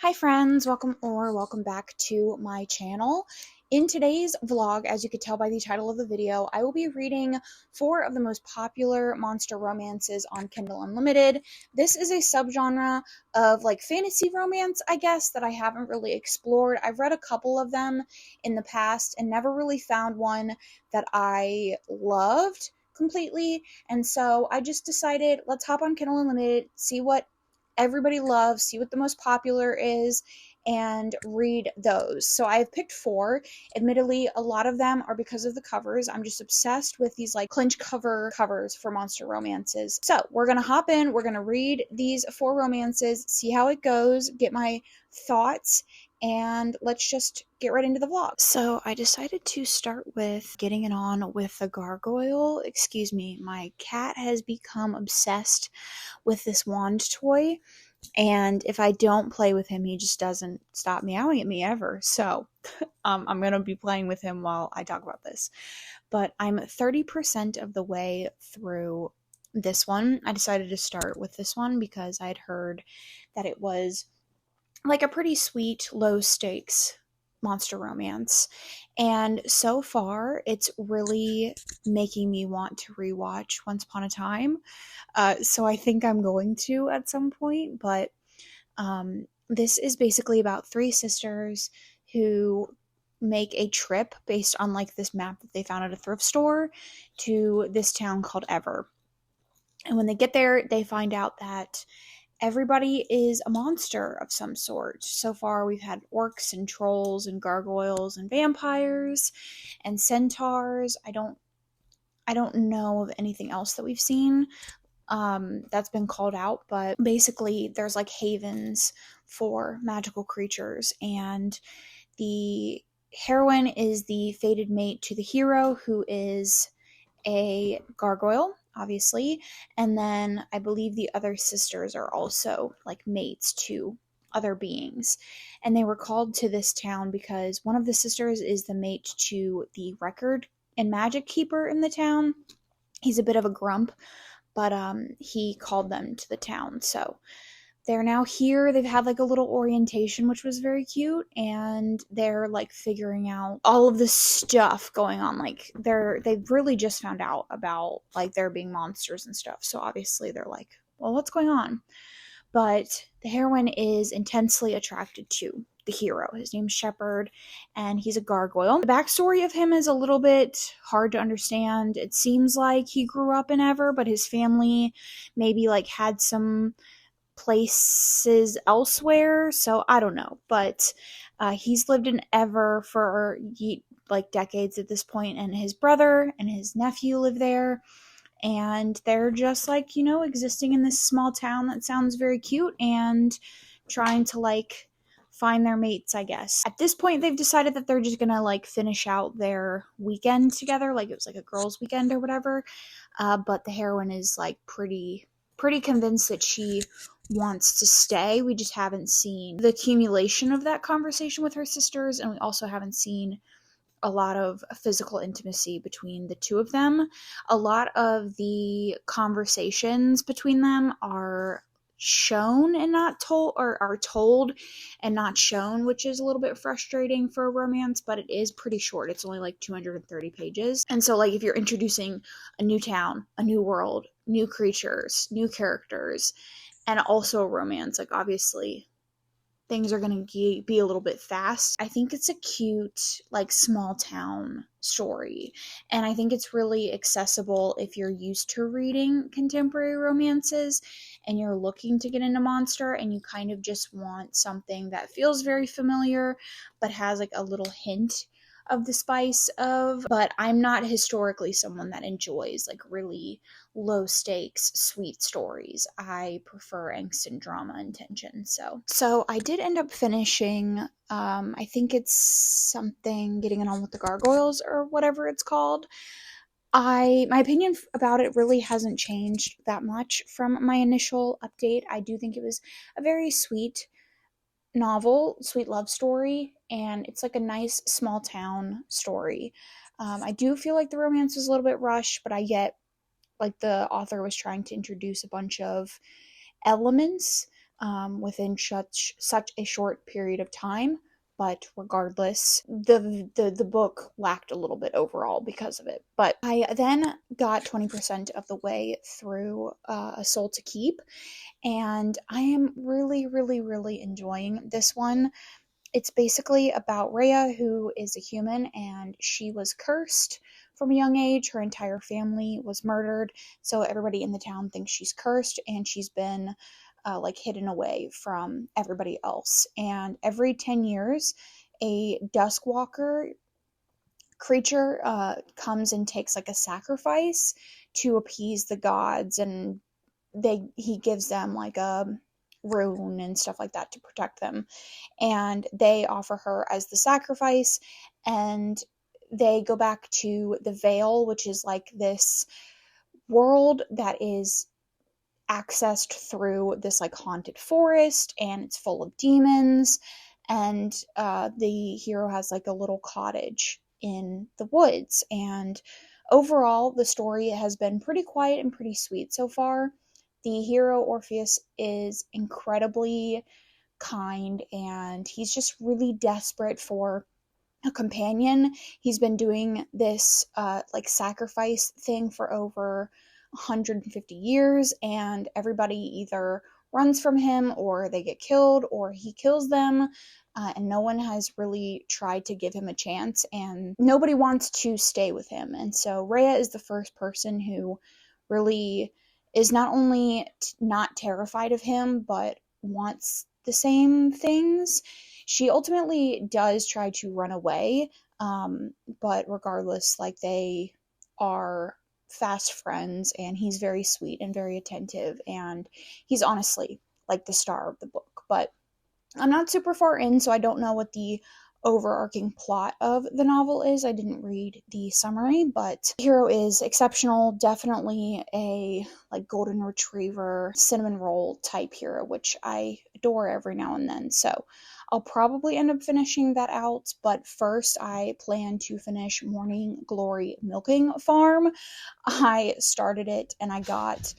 Hi friends, welcome back to my channel. In today's vlog, as you could tell by the title of the video, I will be reading 4 of the most popular monster romances on Kindle Unlimited. This is a subgenre of like fantasy romance, I guess, that I haven't really explored. I've read a couple of them in the past and never really found one that I loved completely. And so I just decided, let's hop on Kindle Unlimited, see what everybody loves, see what the most popular is, and read those. So I've picked 4. Admittedly, a lot of them are because of the covers. I'm just obsessed with these like clinch covers for monster romances. So we're gonna hop in, we're gonna read these 4 romances, see how it goes, get my thoughts, and let's just get right into the vlog. So I decided to start with getting it on with the gargoyle. Excuse me, my cat has become obsessed with this wand toy, and if I don't play with him, he just doesn't stop meowing at me ever. So I'm gonna be playing with him while I talk about this. But I'm 30% of the way through this one. I decided to start with this one because I'd heard that it was like a pretty sweet, low stakes monster romance. And so far, it's really making me want to rewatch Once Upon a Time. So I think I'm going to at some point, but this is basically about 3 sisters who make a trip based on like this map that they found at a thrift store to this town called Ever. And when they get there, they find out that everybody is a monster of some sort. So far, we've had orcs and trolls and gargoyles and vampires and centaurs. I don't know of anything else that we've seen that's been called out, but basically there's like havens for magical creatures, and the heroine is the fated mate to the hero, who is a gargoyle, obviously, and then I believe the other sisters are also like mates to other beings. And they were called to this town because one of the sisters is the mate to the record and magic keeper in the town. He's a bit of a grump, but he called them to the town. So they're now here. They've had like a little orientation, which was very cute, and they're like figuring out all of this stuff going on. Like they've really just found out about like there being monsters and stuff. So obviously they're like, well, what's going on? But the heroine is intensely attracted to the hero. His name's Shepherd, and he's a gargoyle. The backstory of him is a little bit hard to understand. It seems like he grew up in Ever, but his family maybe like had some places elsewhere, so I don't know. But he's lived in Ever for like decades at this point, and his brother and his nephew live there, and they're just like, existing in this small town that sounds very cute and trying to like find their mates, I guess. At this point, they've decided that they're just gonna like finish out their weekend together, like it was like a girls' weekend or whatever. But the heroine is like pretty convinced that she wants to stay. We just haven't seen the accumulation of that conversation with her sisters, and we also haven't seen a lot of physical intimacy between the two of them. A lot of the conversations between them are shown and not told, or are told and not shown, which is a little bit frustrating for a romance, but it is pretty short. It's only like 230 pages. And so like if you're introducing a new town, a new world, new creatures, new characters, and also a romance, like obviously things are going to be a little bit fast. I think it's a cute, like, small town story. And I think it's really accessible if you're used to reading contemporary romances and you're looking to get into monster and you kind of just want something that feels very familiar but has like a little hint of the spice of. But I'm not historically someone that enjoys like really low stakes sweet stories. I prefer angst and drama and tension. So I did end up finishing, I think it's something Getting It On With the Gargoyles or whatever it's called. My opinion about it really hasn't changed that much from my initial update. I do think it was a very sweet novel, sweet love story, and it's like a nice small town story. I do feel like the romance was a little bit rushed, but I get like the author was trying to introduce a bunch of elements within such a short period of time. But regardless, the book lacked a little bit overall because of it. But I then got 20% of the way through A Soul to Keep, and I am really, really, really enjoying this one. It's basically about Rhea, who is a human, and she was cursed from a young age. Her entire family was murdered, so everybody in the town thinks she's cursed, and she's been like hidden away from everybody else. And every 10 years, a Duskwalker creature comes and takes like a sacrifice to appease the gods, and he gives them like a rune and stuff like that to protect them, and they offer her as the sacrifice, and they go back to the Vale, which is like this world that is accessed through this like haunted forest, and it's full of demons, and the hero has like a little cottage in the woods. And overall, the story has been pretty quiet and pretty sweet so far. The hero, Orpheus, is incredibly kind, and he's just really desperate for a companion. He's been doing this like sacrifice thing for over 150 years, and everybody either runs from him or they get killed or he kills them, and no one has really tried to give him a chance, and nobody wants to stay with him. And so Rhea is the first person who really is not only not terrified of him, but wants the same things. She ultimately does try to run away, but regardless, like, they are fast friends, and he's very sweet and very attentive, and he's honestly like the star of the book. But I'm not super far in, so I don't know what the overarching plot of the novel is. I didn't read the summary, but the hero is exceptional. Definitely a like golden retriever, cinnamon roll type hero, which I adore every now and then. So I'll probably end up finishing that out, but first I plan to finish Morning Glory Milking Farm. I started it and I got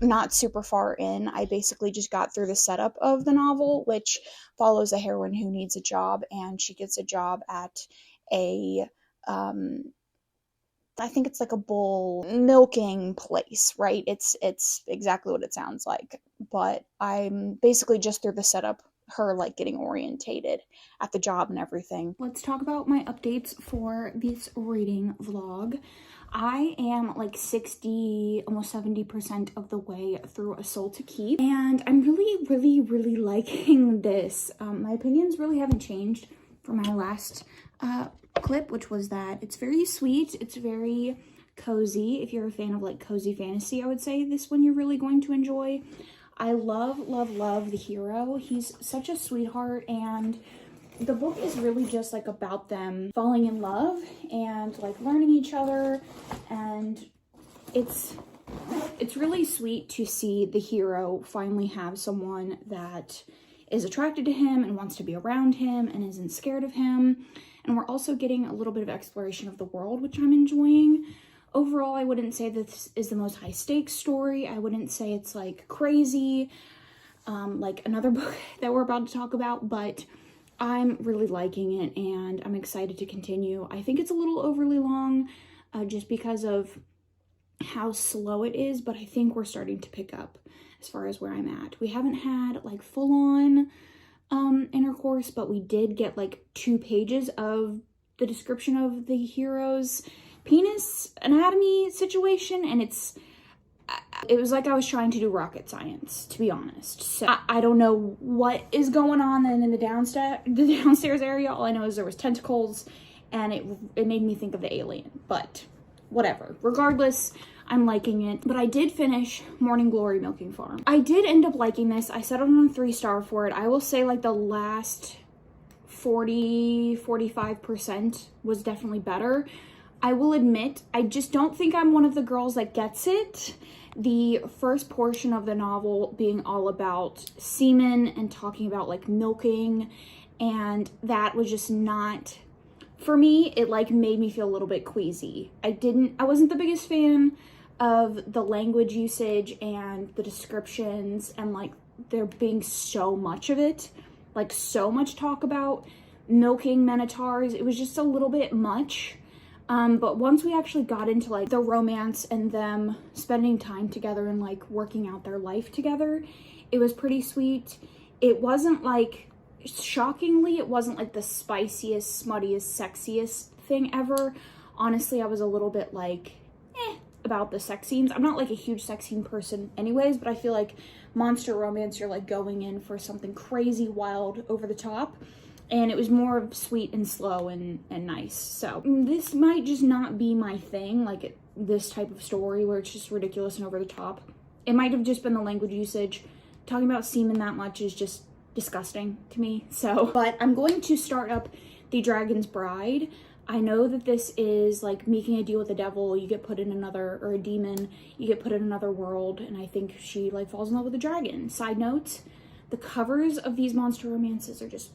not super far in. I basically just got through the setup of the novel, which follows a heroine who needs a job, and she gets a job at a I think it's like a bull milking place, right? It's exactly what it sounds like. But I'm basically just through the setup, her like getting orientated at the job and everything. Let's talk about my updates for this reading vlog. I am like 60, almost 70% of the way through A Soul to Keep, and I'm really, really, really liking this. My opinions really haven't changed from my last clip, which was that it's very sweet, it's very cozy. If you're a fan of like cozy fantasy, I would say this one you're really going to enjoy. I love, love, love the hero. He's such a sweetheart, and the book is really just like about them falling in love and like learning each other, and it's really sweet to see the hero finally have someone that is attracted to him and wants to be around him and isn't scared of him. And we're also getting a little bit of exploration of the world, which I'm enjoying. Overall, I wouldn't say this is the most high stakes story. I wouldn't say it's like crazy, like another book that we're about to talk about, but I'm really liking it and I'm excited to continue. I think it's a little overly long just because of how slow it is, but I think we're starting to pick up as far as where I'm at. We haven't had like full-on intercourse, but we did get like 2 pages of the description of the hero's penis anatomy situation, and it was like I was trying to do rocket science, to be honest. So I don't know what is going on in the downstairs area. All I know is there was tentacles, and it made me think of the Alien, but whatever. Regardless, I'm liking it. But I did finish Morning Glory Milking Farm. I did end up liking this. I settled on a 3-star for it. I will say like the last 45% was definitely better. I will admit, I just don't think I'm one of the girls that gets it. The first portion of the novel being all about semen and talking about like milking, and that was just not, for me, it like made me feel a little bit queasy. I wasn't the biggest fan of the language usage and the descriptions and like there being so much of it, like so much talk about milking minotaurs. It was just a little bit much. But once we actually got into like the romance and them spending time together and like working out their life together, it was pretty sweet. It wasn't like, shockingly, it wasn't like the spiciest, smuttiest, sexiest thing ever. Honestly, I was a little bit like, about the sex scenes. I'm not like a huge sex scene person anyways, but I feel like monster romance, you're like going in for something crazy, wild, over the top. And it was more sweet and slow and nice. So this might just not be my thing, like this type of story where it's just ridiculous and over the top. It might have just been the language usage. Talking about semen that much is just disgusting to me. So, but I'm going to start up The Dragon's Bride. I know that this is like making a deal with the devil. You get put in another, or a demon, you get put in another world. And I think she like falls in love with a dragon. Side note, the covers of these monster romances are just,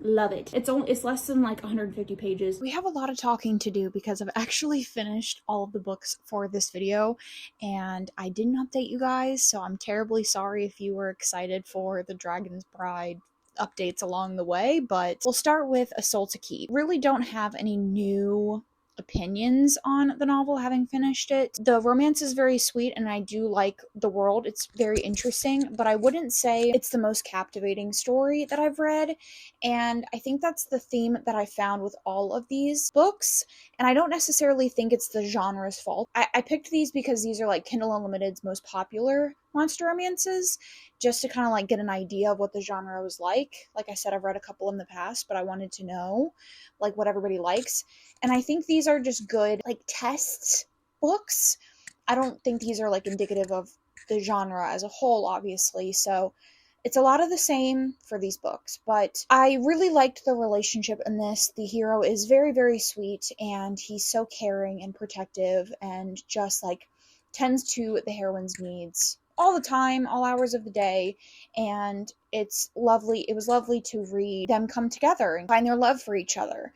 love it. It's less than like 150 pages. We have a lot of talking to do because I've actually finished all of the books for this video and I didn't update you guys, so I'm terribly sorry if you were excited for the Dragon's Bride updates along the way, but we'll start with A Soul to Keep. Really don't have any new opinions on the novel having finished it. The romance is very sweet and I do like the world. It's very interesting, but I wouldn't say it's the most captivating story that I've read. And I think that's the theme that I found with all of these books. And I don't necessarily think it's the genre's fault. I picked these because these are like Kindle Unlimited's most popular monster romances, just to kind of like get an idea of what the genre was like. Like I said, I've read a couple in the past, but I wanted to know like what everybody likes. And I think these are just good like test books. I don't think these are like indicative of the genre as a whole, obviously. So it's a lot of the same for these books, but I really liked the relationship in this. The hero is very, very sweet and he's so caring and protective and just like tends to the heroine's needs all the time, all hours of the day, and it's lovely. It was lovely to read them come together and find their love for each other.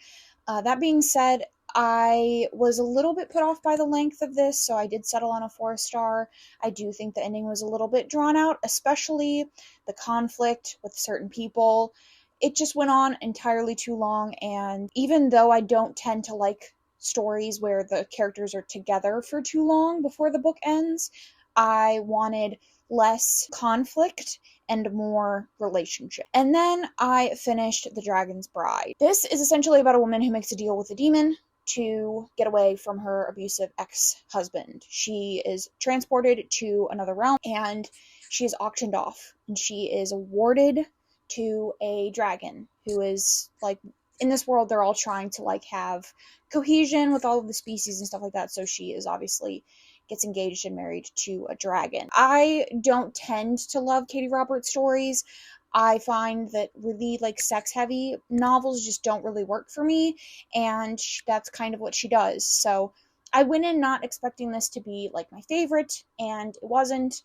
That being said, I was a little bit put off by the length of this, so I did settle on a 4-star. I do think the ending was a little bit drawn out, especially the conflict with certain people. It just went on entirely too long, and even though I don't tend to like stories where the characters are together for too long before the book ends, I wanted less conflict and more relationship. And then I finished The Dragon's Bride. This is essentially about a woman who makes a deal with a demon to get away from her abusive ex-husband. She is transported to another realm and she is auctioned off, and she is awarded to a dragon who is like, in this world they're all trying to like have cohesion with all of the species and stuff like that, so she is obviously gets engaged and married to a dragon. I don't tend to love Katie Roberts stories. I find that really like sex heavy novels just don't really work for me, and that's kind of what she does. So I went in not expecting this to be like my favorite, and it wasn't.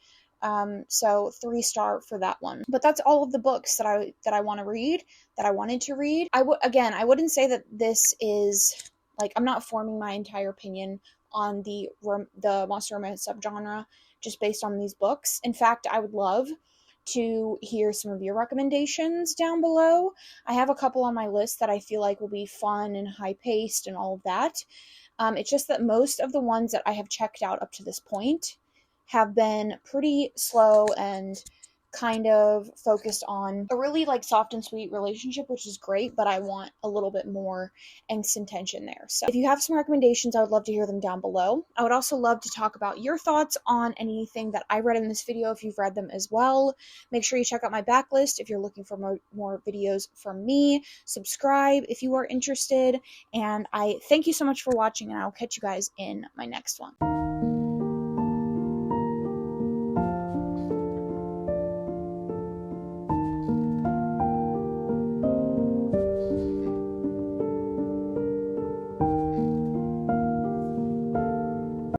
So 3-star for that one. But that's all of the books that I want to read, that I wanted to read. I wouldn't say that this is like, I'm not forming my entire opinion on the monster romance subgenre just based on these books. In fact, I would love to hear some of your recommendations down below. I have a couple on my list that I feel like will be fun and high-paced and all of that. It's just that most of the ones that I have checked out up to this point have been pretty slow and kind of focused on a really like soft and sweet relationship, which is great, but I want a little bit more angst and tension there. So if you have some recommendations, I would love to hear them down below. I would also love to talk about your thoughts on anything that I read in this video if you've read them as well. Make sure you check out my backlist if you're looking for more videos from me. Subscribe if you are interested, and I thank you so much for watching, and I'll catch you guys in my next one.